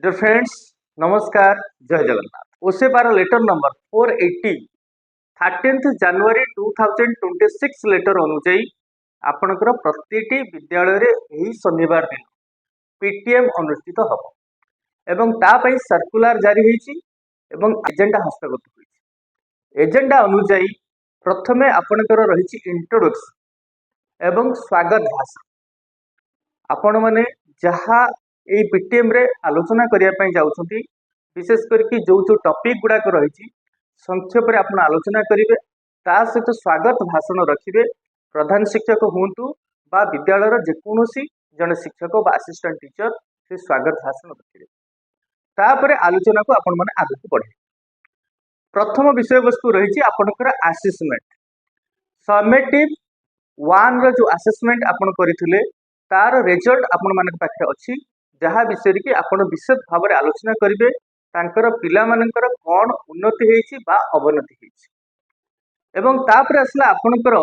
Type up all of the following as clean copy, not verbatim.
Dear friends, नमस्कार। जय जगन्नाथ। ओसे पार लेटर नंबर 480 13 जनवरी 2026 लेटर अनुଯାयी आपणकर प्रति विद्यालय रे यही शनिवार दिन पीटीएम अनुष्ठित हम एवं तापाई सर्कुलर जारी होईची एवं एजेंडा हस्तगत होईची। एजेंडा अनुଯାयी प्रथमे आपणकर रही इंट्रोडक्शन एवं स्वागत भाषण आपण माने जहाँ ये पीटीएम रे आलोचना करने जाउछंती विशेष करके जो जो टॉपिक गुड़ाक रही संक्षेप आप आलोचना करेंगे ता सहित स्वागत भाषण रखिए। प्रधान शिक्षक हूँ बा विद्यालय जेकोसी जड़े शिक्षक बा असिस्टेंट टीचर से स्वागत भाषण रखिए। तापर आलोचना को आपण माने आगे बढ़े। प्रथम विषय वस्तु रही आपणकर आसेसमेंट समेटिव वन रो जो आसेसमेंट आपण करथिले तार रिजल्ट आपण मान पाखे अच्छी जहाँ विषय कि आपण विशेष भाव में आलोचना करेंगे तांकर पिला मानकर कौन उन्नति होईची बा अवनति होईची। एवं तापर आसला आपणकर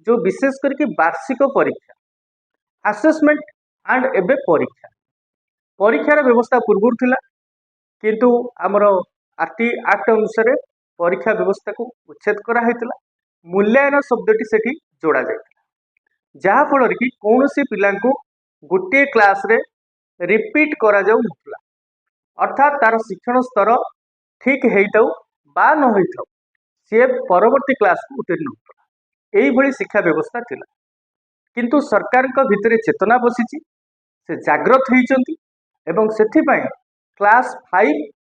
जो विशेष करके वार्षिक परीक्षा आसेसमेंट एंड एबे परीक्षा परीक्षार व्यवस्था पूर्व थिला किंतु आमर आरटी एक्ट अनुसार परीक्षा व्यवस्था को उच्छेद करा हैतिला। मूल्यांकन शब्दटी सेठी जोड़ा जाइतिला जहाँ फल कि कौन सी पिला गोटे क्लास रे रिपीट करा जाऊ नथला अर्थात तार शिक्षण स्तर ठीक हेइताउ बा न होइताउ से परवर्ती क्लास को उत्तीर्ण होता यही भली शिक्षा व्यवस्था थिला। किंतु सरकार का भितरे चेतना बसीची से जागृत होइचंती एवं सेथिपाई क्लास 5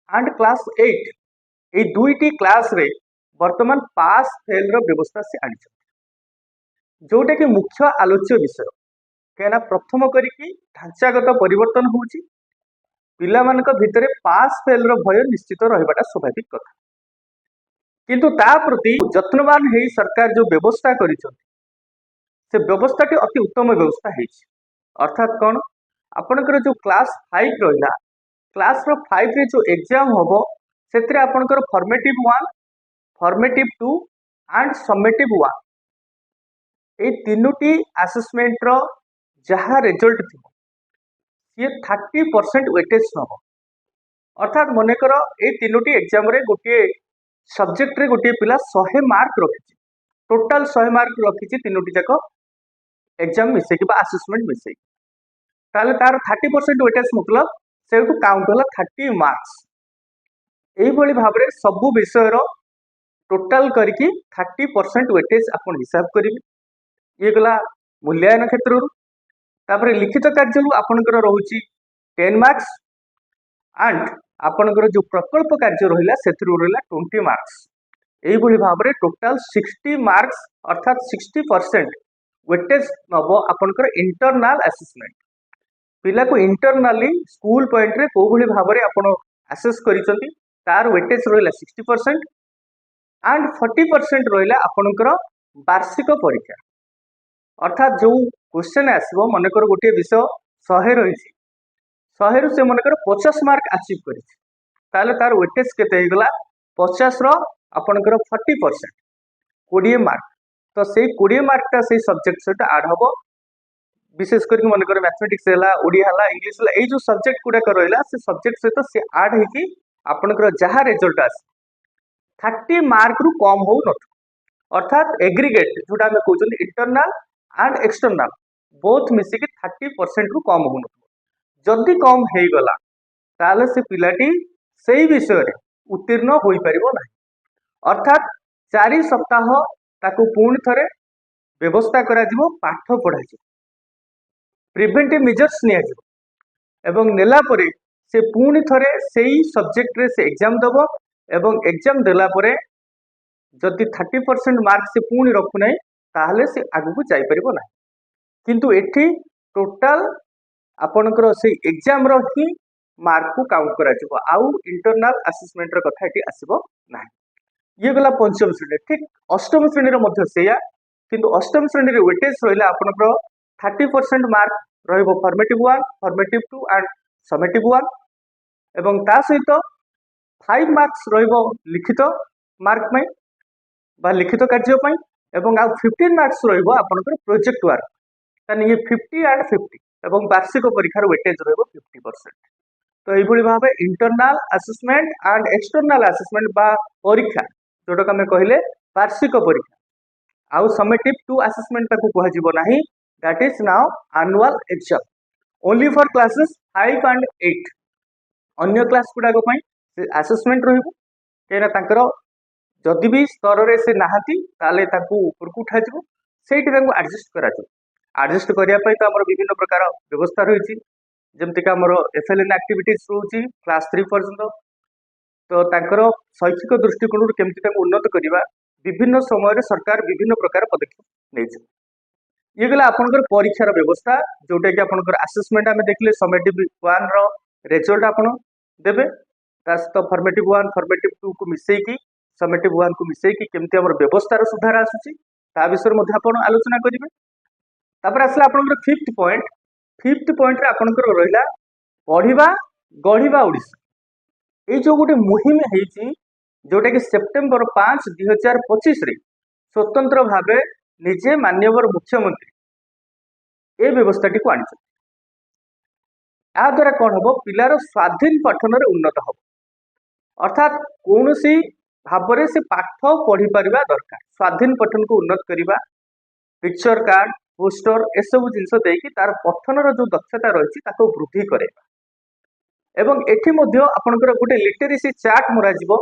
एंड क्लास 8 ये दुईटी क्लास रे वर्तमान पास फेल रो व्यवस्था से आनिछंती जोटा कि मुख्य आलोच्य विषय कहना प्रथम करिकी ढांचागत परिवर्तन होउची पिला मानक भितरे पास फेल रो भय निश्चित रहिबाटा स्वाभाविक कथा। किंतु ता प्रति यत्नवान हेई सरकार जो व्यवस्था करिसंती से व्यवस्थाटी अति उत्तम व्यवस्था हेइची। अर्थात कौन आपनकर जो क्लास 5 रहिला क्लास रो 5 रे जो एग्जाम होबो सेतरे आपनकर फॉर्मेटिव 1 फॉर्मेटिव 2 एंड समेटिव 1 ए तीनोटी असेसमेंट रो जहाँ रिजल्ट थी ये 30% वेटेज नब अर्थात मनकर ये तीनोटी एग्जाम रे गोटे सब्जेक्ट रे गोटे पिला 100 मार्क रखी टोटाल 100 मार्क रखी तीनोटी जाक एग्जाम मिसे कि असेसमेंट मिसे ताले तार 30% वेटेज मतलब से काउंट होला 30 मार्क्स यही भाव में सबू विषय टोटाल करके 30% वेटेज आपन हिसाब करेंगे। ये गला मूल्यांकन क्षेत्र तापर लिखित कार्य आपनकर रहुची 10 मार्क्स एंड आपनकर जो प्रकल्प कार्य रहिला सेथरु रहिला 20 मार्क्स यही भली भाव में टोटाल 60 मार्क्स अर्थात 60% वेटेज नब आपनकर इंटरनल असेसमेंट पिला को इंटरनली स्कूल पॉइंट रे को भली भाव में आपण असेस करिसंती तार वेटेज रहिला 60% एंड 40% रहिला आपनकर वार्षिक परीक्षा अर्थात जो क्वेश्चन आसो मनकर गोटे विषय 100 रही 100 रु से मनकर 50 मार्क अचीव कर तार वेटेज केते गला 50 आपनकर 40% 20 मार्क तो से 20 मार्क टा से सब्जेक्ट सहित ऐड हम विशेष करके मनकर मैथमेटिक्स है ओडिया है इंग्लिश है ये जो सब्जेक्ट गुड़ाक रहा से सब्जेक्ट सहित से ऐड होगी आपनकर जहाँ रिजल्ट आस 30 मार्क रु कम हो न अर्थात एग्रीगेट जोटा आम कहते इंटरनल एंड एक्सटर्नाल बोथ मिसिक 30% रु कम हो जदि कम हो गला ताले से पिलाटी से विषय उत्तीर्ण हो पारिबो नाही अर्थात 4 सप्ताह ताकू पुणी थरे व्यवस्था करा जिवो पाठ पढ़ा प्रिवेंटिव मेजर्स निया जिवो एवं नेला परे से पुणी थरे सेही सब्जेक्ट रे से एग्जाम दबो एवं एग्जाम देला परे जदि 30% मार्क से पुणी रखु नाही ताहले से आगु को जाई परिबो नाही किंतु एठी टोटाल आपनकर से एग्जाम रो ही मार्क को काउंट करा जिवो आउ इंटरनल असेसमेंट रो कथा एठी आसीबो नाही। ये गला पंचम श्रेणी ठीक अष्टम श्रेणी रो मध्य सेया किंतु अष्टम श्रेणी रे वेटेज रहिला आपनकर 30% मार्क रहिबो फॉर्मेटिव 1 फॉर्मेटिव 2 एंड समेटिव 1 एवं ता सहित 5 मार्क्स रहिबो लिखित मार्क में बा लिखित कार्य पई एवं आ 15 मार्क्स रहिबो आपनकर प्रोजेक्ट वर्क ताने ये 50 एंड 50 एवं वार्षिक परीक्षार वेटेज रहिबो 50%। तो यही भाव internal assessment and external assessment बा परीक्षा जोटा आम कहले वार्षिक परीक्षा आउ समेटिव टू आसेसमेंट ताको कह जिवो नाही that is now annual exam only for classes 5 and 8 अन्य क्लास गुड़ाक आसेसमेंट रहिबो केना तांकर जदि भी स्तर रे से नाहाती ताले ताकू ऊपर को उठा जिवो सेठी तांको एडजस्ट करा जिवो एडजस्ट करिया पई तो हमर विभिन्न प्रकार व्यवस्था रहिछि जेमति का हमर एफएलएन एक्टिविटीज रहउछि क्लास 3 पर्यंत तो तांकर शैक्षिक दृष्टिकोण केमति तांको उन्नत करिवा विभिन्न समय सरकार विभिन्न प्रकार पदक्षेप नै ये गला आपनकर परीक्षार व्यवस्था जोटा कि आपनकर असेसमेंट आमे देखले समेटिव 1 रो रिजल्ट आपन देबे तास्त फॉर्मेटिव 1 फॉर्मेटिव 2 को मिसई की समेटिव 1 को मिसई की केमति हमर व्यवस्थार सुधार आसुची ता विषय मध्ये आपन आलोचना करिवे तापर आसला आपनकर फिफ्थ पॉइंट रे आपनकर रहिला पढिबा गढिबा ओडिसा ए जो गोटे मुहिम हेची जोटा कि सेप्टेम्बर 5 2025 रे स्वतंत्र भावे निजे मान्यवर मुख्यमंत्री ए व्यवस्थाटी को आनी या द्वारा कौन हम पिलार स्वाधीन पठन उन्नत हम अर्थात कौन सी भाव से पाठ पढ़ी पारिबा दरकार स्वाधीन पठन को उन्नत करवा पिक्चर कार्ड पोस्टर एसबू जिनस देकी तार पठनर जो दक्षता रही वृद्धि करेगा एवं एठी मध्य आपनकर गोटे लिटरेसी चार्ट मरा जिवो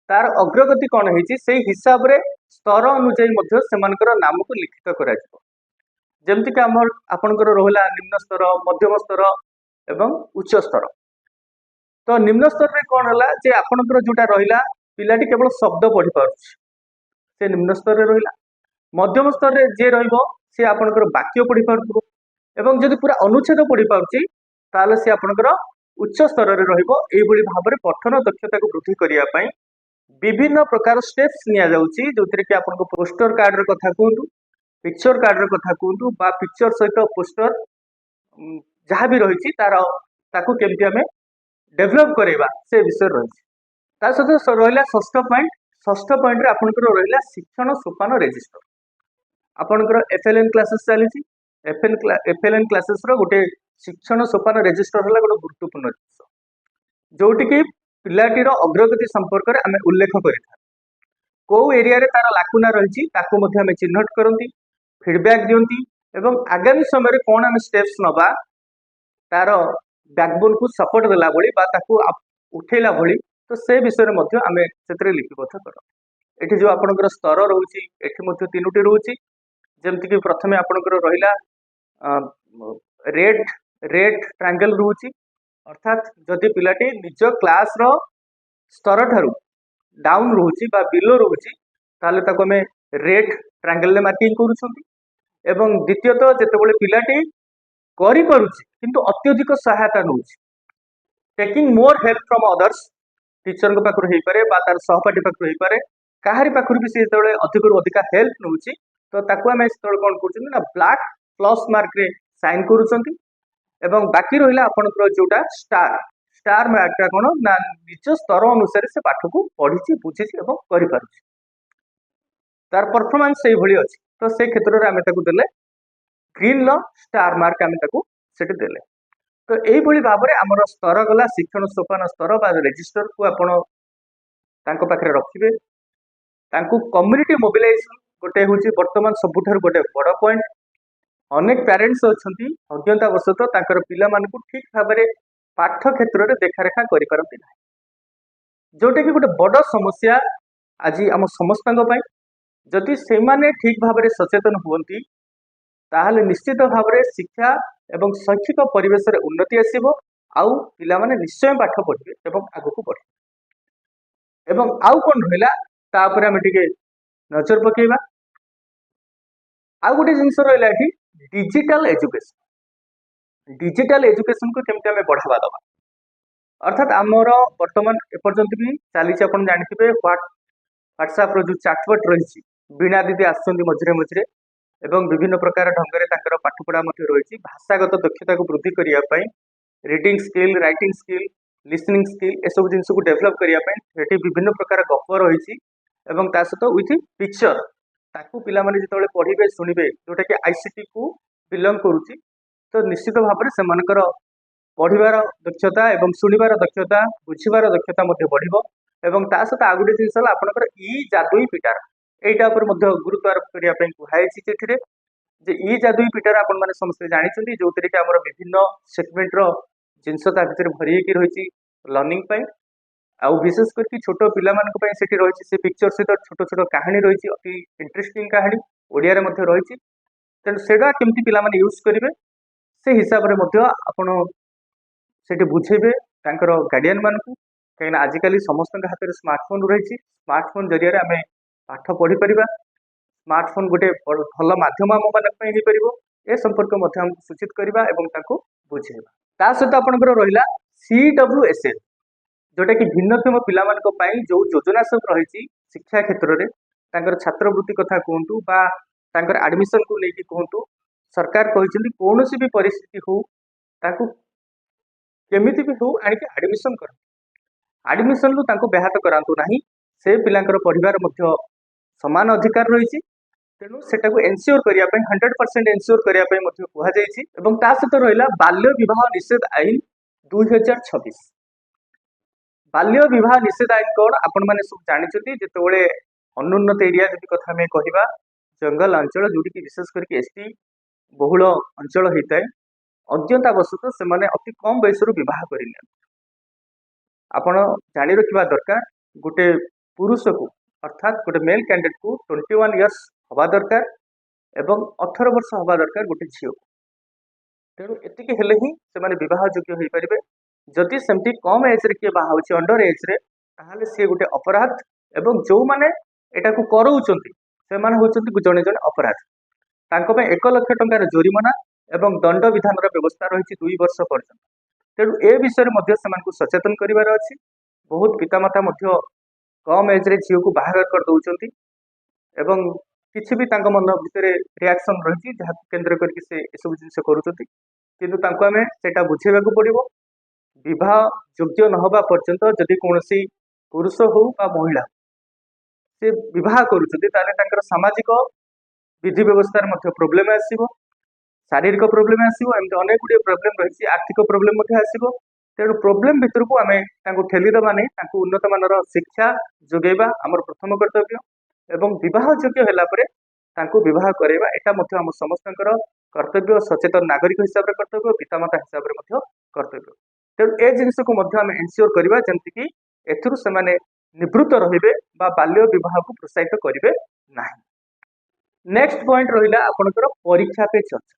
तार अग्रगति कौन है से हिसाब रे स्तर अनुଯାयी मध्य सेमानकर नाम को लिखित करा जिवो जेमति कि हमर आपनकर रहला निम्न स्तर मध्यम स्तर एवं उच्च स्तर तो निम्न स्तर रे कौन हला जे आपनकर जोटा रहिला पिलाटी केवल शब्द पढ़ी पारुछि से निम्न स्तर रे रहिला मध्यम स्तर रे जे रहिबो से आपनकर वाक्य पढ़ी पारुथबो एवं जदि पूरा अनुच्छेद पढ़ी पारुछि ताले से आपनकर उच्च स्तर रे रहिबो एई भली भाबरे पठन दक्षता को वृद्धि करिया पई विभिन्न प्रकार स्टेप्स निया जाउछि जोथिरे कि आपनको पोस्टर कार्ड रे कथा कहंतु पिक्चर कार्ड रे कथा कहंतु बा पिक्चर सहित पोस्टर जहाँ भी रही ताको केमती आमे डेभलप करवा से विषय रही ता सहित रहिला षष्ठ पॉइंट रे आपनकर रहिला शिक्षण सोपान रजिस्टर आपनकर एफएलएन क्लासेस चली एफएलएन क्लासेस रो गोटे शिक्षण सोपान रजिस्टर होला गोटे गुरुत्वपूर्ण जिनिस जोटी कि पिलाटीर अग्रगति संपर्क में आम उल्लेख करिथा को एरिया रे तार लाकुना रही ताको मध्ये आम चिन्हट करती फीडबैक दियंती एवं आगामी समय रे कोन आम स्टेप्स नबा तार बैकबोन को सपोर्ट देला भली बा ताको उठेला भली तो से विषय मध्ये आम सेतरे लिपिबद्ध कर एठी जो आपनकर स्तर रहउची एठी मध्ये तीनोटी रहउची जेमति कि प्रथमे आपनकर रहिला रेट ट्रायंगल रहउची अर्थात जदि पिलाटी निज क्लास रो स्तर ठारू डाउन रहउची बा बिलो रहउची ताले ताको हमें रेट ट्रायंगल ले मार्किंग करूछंती एवं द्वितीयतः जेतेबेले पिलाटी करि पारुची किंतु अत्यधिक सहायता नउची taking more help from others teacher को पाखर हेई पारे बा तार सहपाठी पाखर हेई पारे काहारी पाखर भी से जेतेबेले अधिक रु अधिक हेल्प नउची तो ताको हमें सेतेबेले कोन करूछंती ना ब्लैक प्लस मार्क रे साइन करूछंती एवं बाकी रहिला आपनकर जोटा स्टार मार्कटा कोन ना निज स्तर अनुसार से पाठ को पढ़ी बुझी एवं करि पारुछि तार परफॉर्मेंस सही भली अछि तो से क्षेत्र रे आमे ताकू देले ग्रीन लो स्टार मार्क आमे ताकू सेट देले तो एई भली भाबरे हमर स्तर गला शिक्षण सोपान स्तर बा रजिस्टर को आपण तांको पाखरे रखिबे तांको कम्युनिटी मोबिलाइजेशन गोटे होची वर्तमान सबुठार गोटे बड़ पॉइंट अनेक पेरेंट्स अच्छी अज्ञतावशत तांकर पिला मानकु ठीक भाव में पाठ क्षेत्र में देखारेखा करि पारंती नाही जोटा कि गोटे बड़ समस्या आज आम समस्त जदि से माने ठीक भाव में सचेतन हुवंती ताहले निश्चित भाव में शिक्षा एवं शैक्षिक परिवेश रे उन्नति आसीबो आउ पिला माने निश्चय पाठ पढ़िबे एवं आगु बढ़े एवं आउ कोन रहिला ता ऊपर हम टिके नजर पकेबा आउ गोटे जिनस रहिला एठी डिजिटल एजुकेशन को केमती आम बढ़ावा दबा अर्थात आमर बर्तमान एपर्यंत भी चली आप जानते व्हाट्सएप रो जो चैटबॉट रही बीणा दीदी आसुँच मझे मझे एवं विभिन्न प्रकार ढंग पाठपढ़ा रही भाषागत दक्षता को वृद्धि करने reading skill writing skill listening skill ए सब जिन को डेभलप करने विभिन्न प्रकार गप रही सहित विथ पिक्चर ताकू पिला माने जिते पढ़े शुणवे जोटा कि आईसीटी को बिलंग करुच्ची तो निश्चित भाव में से पढ़िबार दक्षता एवं शुणिबार दक्षता बुझिबार दक्षता बढ़िबो एवं ता सहित आ गोटे जिनिस होला आपनकर ई जादुई पिटार एटा ऊपर गुरुत्व आरोप करिया पई कुहायछि जेथिरे जे ई जादुई पिटार आपण माने समस्त जानिछन्ती जोथिरे कि हमर विभिन्न सेगमेंट रो जिनिस ता भितर भरि कि रहिछि लर्निंग पई आ विशेष करके छोट पिला मानक पई सेठी रहिछि से पिक्चर सहित छोट छोट कहानी रहिछि अति इंटरेस्टिंग कहानी ओडिया रे मध्ये रहिछि तेणु सेटा केमती पिला माने यूज करिवे से हिसाब रे मध्ये आपण सेठी बुझेबे तांकर गार्डियन मानकू कहीं आजिकल समस्त हाथ में स्मार्टफोन रही स्मार्टफोन जरिया आम पाठ पढ़ी पार स्मार्टफोन गोटे भल मध्यम आम मान ए संपर्क सूचित करवा बुझेगा ता सहित आपंकर रहा CWSL जोटा कि भिन्नक्षम पिला जो योजना सब रही शिक्षा क्षेत्र में छात्रवृत्ति कथा कहतु बा एडमिशन को लेकिन कहतु सरकार कहते कौन भी परिस्थिति हो केमिति भी हो आणिक एडमिशन कर एडमिशन रु तांको ब्याहत करांतु नाही से पिलांकर पढ़िबार मध्य समान अधिकार रही तेणु सेटा को एनश्योर करिया पई 100% एनश्योर करिया पई मध्य कुहा जायछि एवं ता सहित रहिला बाल्य विवाह निषेध आईन 2026 बाल्य विवाह निषेध आईन कोन आपण माने सब जानिछथि जेतेबेले अनुन्नत एरिया जदि कथा में कहिबा जंगल अंचल जोडी कि विशेष करके एसटी बहुल अंचल होता है अज्ञतावशत से माने अति कम बयसरू विवाह करिने आपण जानी रखिबा दरकार गोटे पुरुष को अर्थात गोटे मेल कैंडिडेट को 21 इयर्स हवा दरकार एवं 18 वर्ष हवा दरकार गोटे झील तेणु एतिक हेले ही से माने विवाह योग्य हो पारे जदि सेमती कम एज रे किए बाहा होछि अंडर एज रे ताहाले से गोटे अपराध एवं जो माने एटा को करौचंती से माने होचंती जने जने अपराध तांको पे 1 लाख टंकार जोरिमाना एवं दंड विधान व्यवस्था रही 2 वर्ष पर्यंत तेणु ए विषय में सचेतन करार अच्छी बहुत पितामाता कम एज रे झील को बाहर कर दौरान एवं किसी भी मन भितर रिएक्शन रही केन्द्र करके से सब जिन करें बुझेबा पड़ो विवाह योग्य नहबा पर्यंत जदि कौन पुरुष हो बा महिला से विवाह कर सामाजिक विधि व्यवस्था प्रोब्लेम आसो शारीरिक प्रोब्लेम आसो एमती अनेक गुड़े प्रोब्लेम रही आर्थिक प्रोब्लेम आसो तेणु प्रोब्लेम भितर को आम ठेलीदबा नहीं उन्नत मानर शिक्षा जोगेबा आमर प्रथम कर्तव्य एवं बह योग्य है बह करवा यहाँ आम समस्त कर्तव्य सचेतन नागरिक हिसाब से कर्तव्य पितामाता हिसाब से कर्तव्य तेणु ए जिनस को आम एनश्योर करवा जमीक एथुरु से निवृत्त रे बाल्य बह को प्रोत्साहित करेंगे ना नेक्स्ट पॉइंट रहा आपंकर परीक्षा पे चर्चा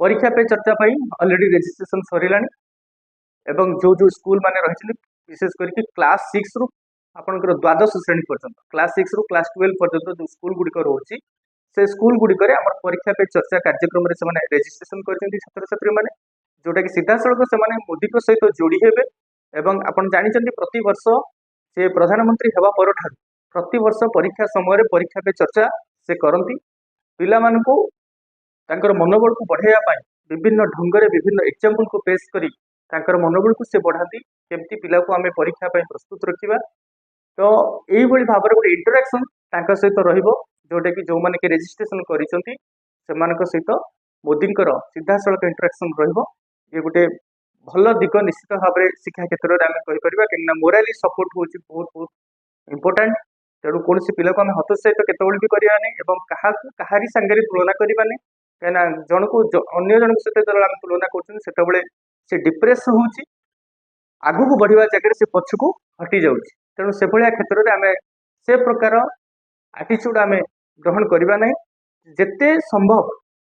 परीक्षा पे चर्चा ऑलरेडी रजिस्ट्रेशन सरिला एवं जो जो स्कूल माने रही विशेष करके क्लास 6 रु आपंकर द्वादश श्रेणी पर्यंत क्लास 6 रु क्लास 12 पर्यंत जो स्कूल गुड़िक रोचे से स्कूल गुड़िक परीक्षा पे चर्चा कार्यक्रम में रजिस्ट्रेशन कर छात्र छात्री मैंने जोटा कि सीधा सड़क से मोदी सहित जोड़ी हेबे एवं आपन जानी प्रति वर्ष से प्रधानमंत्री हेबा पर प्रति वर्ष परीक्षा समय परीक्षा पे चर्चा से करती पिला मानकु तांकर मनोबल को बढ़ाइबा विभिन्न ढंग विभिन्न एग्जाम्पल को पेश करी तांकर मनोबल को से बढ़ाती केमती पिला को आम परीक्षा प्रस्तुत रखा तो यही भाव में गोटे इंटराक्शन सहित रहिबो जोटा कि जो मैंने कि रजिस्ट्रेशन करिसंती सेमानक सहित मोदी सीधा सड़क इंटराक्शन रहिबो ये गोटे भल दिग निश्चित भाव में शिक्षा क्षेत्र में आम कहीपर कहीं मोराली सपोर्ट हो बहुत बहुत इम्पोर्टाट तेणु कौन पिला को आम हतोत्साहित केतबेले भी करवा नहीं कहारी सांगे तुलना करवा नहीं कहीं जन को अन्य जन सहित जो आम तुलना कर से डिप्रेस हो आगू को बढ़िया जगह से पछकू हटि जाऊँगी तेणु से भाया क्षेत्र में आम से प्रकार आटीट्यूड आम ग्रहण करवा नहीं जिते संभव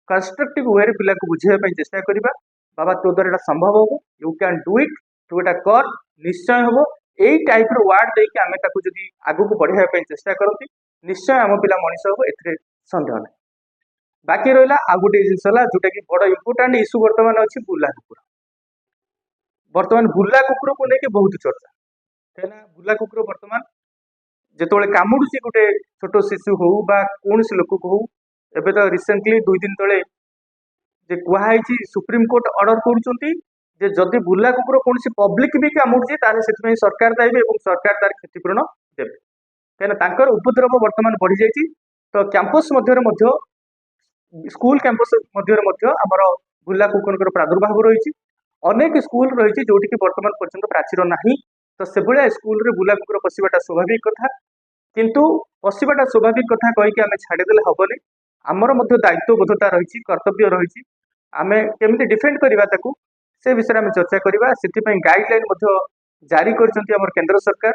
कंस्ट्रक्टिव वे पिला को बुझाई चेष्टा करवा बाबा तो द्वारा संभव हम यू कैन डू इट तू एटा कर निश्चय हम यही टाइप वार्ड देके आम जदि आगू को बढ़ाई चेष्टा करती निश्चय आम पिला मनीष हम ए सन्देह ना बाकी रहा आ गोटे जिन जोटा कि बड़ इम्पोर्टाट इश्यू बर्तमान अच्छी बुला कुकुर बर्तमान बुला कुकुर को लेकिन बहुत चर्चा कहीं बुला कुकुर बर्तमान जिते कामुड़ी गोटे छोट शिशु हो कौन लोक को हो एवं तो रिसेंटली 2 दिन तले कहुई सुप्रीम कोर्ट ऑर्डर कर जदि बुला कुकुर कौन पब्लिक भी कामुड़ी से सरकार दायी और सरकार तार क्षतिपूरण देवे कहीं उपद्रव बर्तमान बढ़ी जाइए तो कैंपस स्कूल कैंपस आमर बुला कुकुर प्रादुर्भाव रही अनेक स्कूल रही जोटि बर्तमान पर्यंत प्राचीर नहीं तो से भाया स्कूल रे बुला कुकुर पशिबाटा स्वाभाविक कथा किंतु पशिबाटा स्वाभाविक कथा कहीकि आम छाड़देले हेनी आमर दायित्वबोधता रही कर्तव्य रही आम केमी डिफेंड करवा से विषय में चर्चा करवा से गाइडलाइन जारी कर केंद्र सरकार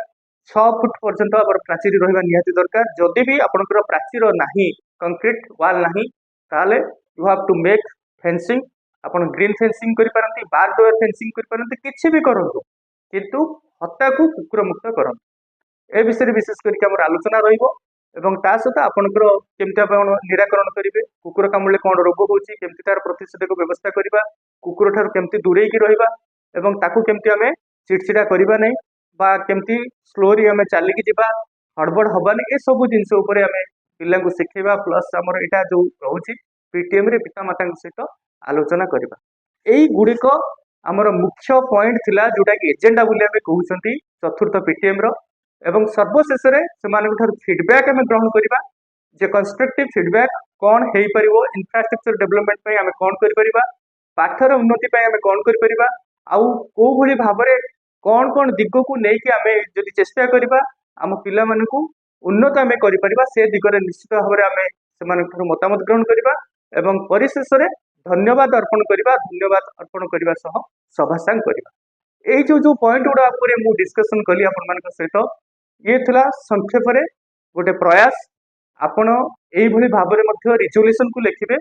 6 फुट पर्यंत आम प्राचीर रहा निहाती दरकार जदि भी आपंकर प्राचीर ना कंक्रीट वाल ना ताले you have to make fencing आपन ग्रीन फेंसिंग करि पारंती बार डोर फेंसिंग करि पारंती किछि भी करंतु किंतु हत्या को कुकुर मुक्त करंतु ए विषय विशेष करके हमर आलोचना रहिबो एवं ता सहित आपनकर केमति आपण निराकरण करिवे कुकुर कामुले कोन रोग होउची केमति तार प्रतिषेधक व्यवस्था करिबा कुकुर ठार केमति दूरेई की रहिबा एवं ताकू केमति हमें चिड़चिड़ा करिबा नै बा केमति स्लोली हमें चलिकी जिबा हड़बड़ हबानी ए सब जिनस उपरे हमें पिला को शिखेबा प्लस हमर एटा जो रहउची पीटीएम रे पिता माता सहित आलोचना करबा एई गुडिक हमर मुख्य पॉइंट थिला जोटा कि एजेंडा बोली हमें कहउछंती चतुर्थ पीटीएम रो एवं सर्वशेष से फीडबैक आम ग्रहण करवा जे कंस्ट्रक्टिव फीडबैक कौन हो पार इंफ्रास्ट्रक्चर डेवलपमेंट आम कौन कर पाठर उन्नति आम कौन कर आउ को भली भाव में कौन कौन दिग को लेकिन आम जदि चेष्टा करवा आम पिला मानकु उन्नत आम कर से दिगरे निश्चित भाव में से मतामत ग्रहण करवा एवं परिशेष धन्यवाद अर्पण करवा धन्यवाद अर्पण करने सभासांग करवा यही जो पॉइंट गुड़ा मु डिस्कसन कली आपण सहित ये थिला संक्षेप रे गोटे प्रयास आपण एई भली भाव में रिजोल्यूशन को लिखिबे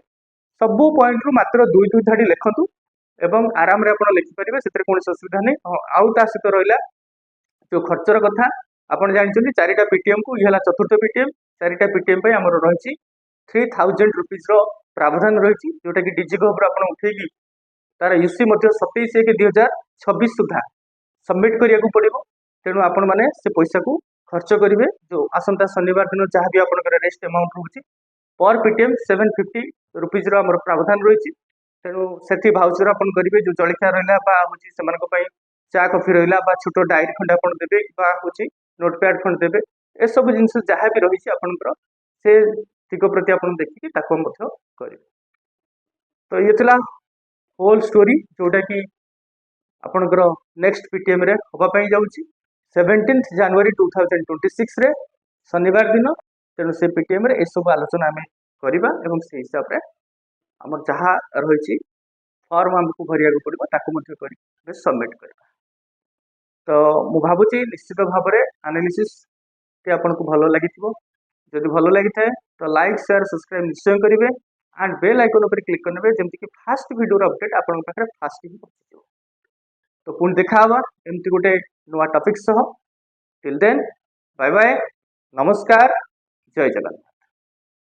सबु पॉइंट रु मात्र 2 धाड़ी लिखंतु एवं आराम रे आपण लिखि परिबे सेतरे कोनोसी असुविधा नै आउ ता सहित रहिला जो खर्चर कथा आपण जानिछन्ती चारिटा पीटीएम को इहला चतुर्थ पीटीएम चारिटा पीटीएम पे हमर रहिछि 3000 रुपीस रो प्रावधान रहिछि जोटा कि डिजिगोब रो आपण उठेगी तार यूसी मध्ये 27/1/2026 सुधा सबमिट करिया पड़ो तेणु आपण मैंने से पैसा को खर्च करेंगे जो आसंता शनिवार दिन जहाँ भी आपंकर रेस्ट अमाउंट रोचे पर पीटीएम 750 रुपीज रमर प्रावधान रही तेणु से भाउचर आप करेंगे जो जलिखा रहा हूँ चा कफी रहा छोट डायरी खंड आप देवे हूँ नोटपैड खंड देवे ए सब जिन जहाँ भी रही आपंकर से दिग प्रति आप देखिए करेंगे तो ये थिला होल स्टोरी जोटा कि आपंकर नेक्स्ट पीटीएम रे हवापाई जाऊँगी 17 जनवरी 2026 रे शनिवार दिन तेणु से पीटीएम रे सब आलोचना आम करवा एवं से हिसाब से आम जहाँ रही फॉर्म आमको भरिया पड़ो ताकू सबमिट करवा तो मु भावुची निश्चित भाव में एनालिसिस टी आपको भल लगी जदि भल लगी था तो लाइक शेयर सब्सक्राइब निश्चय करेंगे एंड बेल आइकन पर क्लिक करेंगे जमती कि फास्ट वीडियो अपडेट आपन पाखे फास्ट ही पहुंच तो पुणी देखा एमती गोटे नुआ टॉपिक सह टिल देन बाय बाय नमस्कार जय जगन्नाथ।